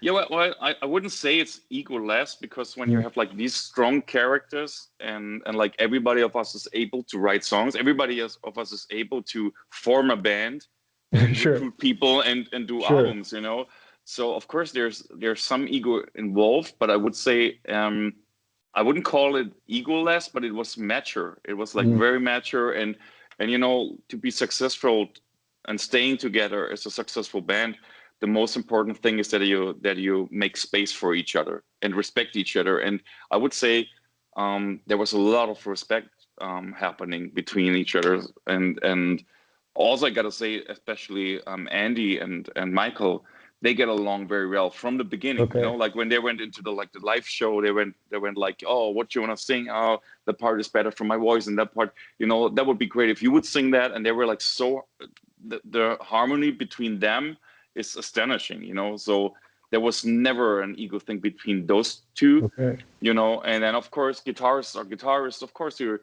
Yeah, I wouldn't say it's egoless, because when you have like these strong characters, and like everybody of us is able to write songs, of us is able to form a band and Sure. recruit people and do Sure. albums, So of course there's some ego involved, but I would say I wouldn't call it egoless, but it was mature. It was like very mature, and to be successful and staying together as a successful band, the most important thing is that you make space for each other and respect each other. And I would say there was a lot of respect happening between each other. And also I gotta say, especially Andi and Micheal, they get along very well from the beginning. Okay. Like when they went into the live show, they went like, oh, what you wanna sing? Oh, the part is better for my voice, and that part, that would be great if you would sing that. And they were like, so the harmony between them is astonishing, so there was never an ego thing between those two. Okay. And then of course guitarists are guitarists. Of course you're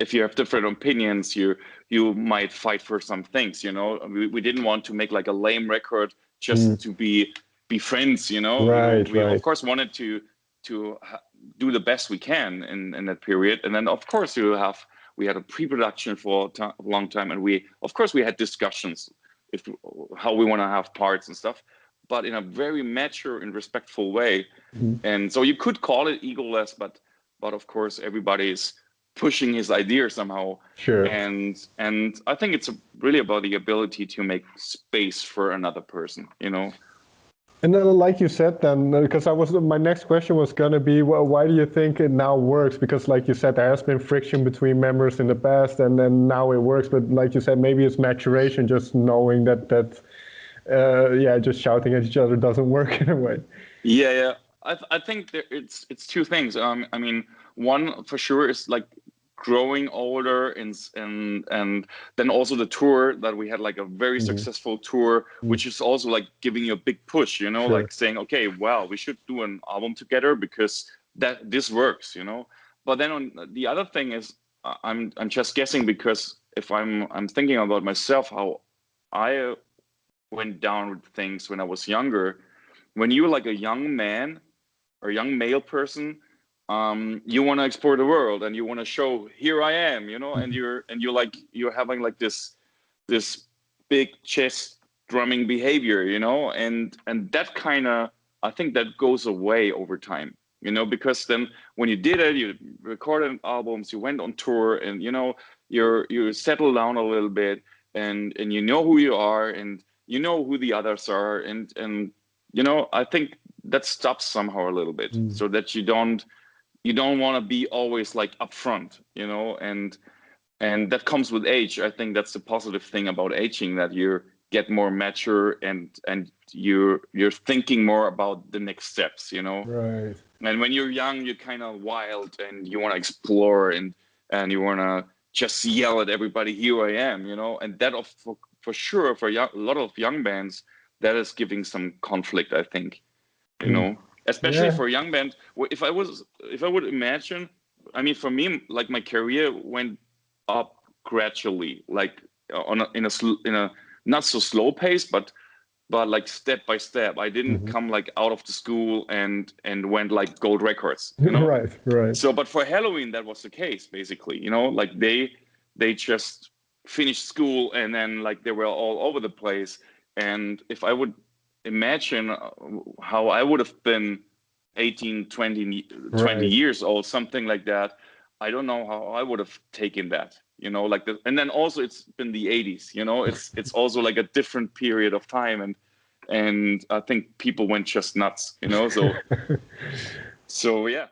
if you have different opinions, you might fight for some things. We didn't want to make like a lame record just to be friends. Right. We of course wanted to do the best we can in that period. And then of course we had a pre-production for a long time, and we had discussions how we want to have parts and stuff, but in a very mature and respectful way. And so you could call it egoless, but of course everybody is pushing his idea somehow. Sure. And I think it's really about the ability to make space for another person, And then, like you said, then, because my next question was gonna be, well, why do you think it now works? Because, like you said, there has been friction between members in the past, and then now it works. But like you said, maybe it's maturation, just knowing that just shouting at each other doesn't work in a way. Yeah. I think it's two things. I mean, one for sure is like growing older, and then also the tour that we had, like a very successful tour, which is also like giving you a big push, Sure. like saying, okay, well, we should do an album together because this works, But then on the other thing is, I'm just guessing, because if I'm thinking about myself, how I went down with things when I was younger. When you're like a young man or a young male person, you want to explore the world, and you want to show, here I am, and you're having like this big chest drumming behavior, and that kind of, I think that goes away over time, because then when you did it, you recorded albums, you went on tour, and you settle down a little bit, and you know who you are, and you know who the others are, and I think that stops somehow a little bit, so that you don't want to be always like upfront, and that comes with age. I think that's the positive thing about aging, that you get more mature, and you're thinking more about the next steps, Right. And when you're young, you're kind of wild, and you want to explore, and you want to just yell at everybody, here I am, and that for sure for a lot of young bands, that is giving some conflict, I think, especially for a young band. If I would imagine, I mean, for me, like my career went up gradually, like in a not so slow pace, but like step by step. I didn't come like out of the school and went like gold records, Right. So, but for Helloween, that was the case, basically, like they just finished school, and then like they were all over the place. And if I would imagine how I would have been 18, 20 years old, something like that, I don't know how I would have taken that, like and then also it's been the 80s, it's also like a different period of time, and I think people went just nuts, so yeah.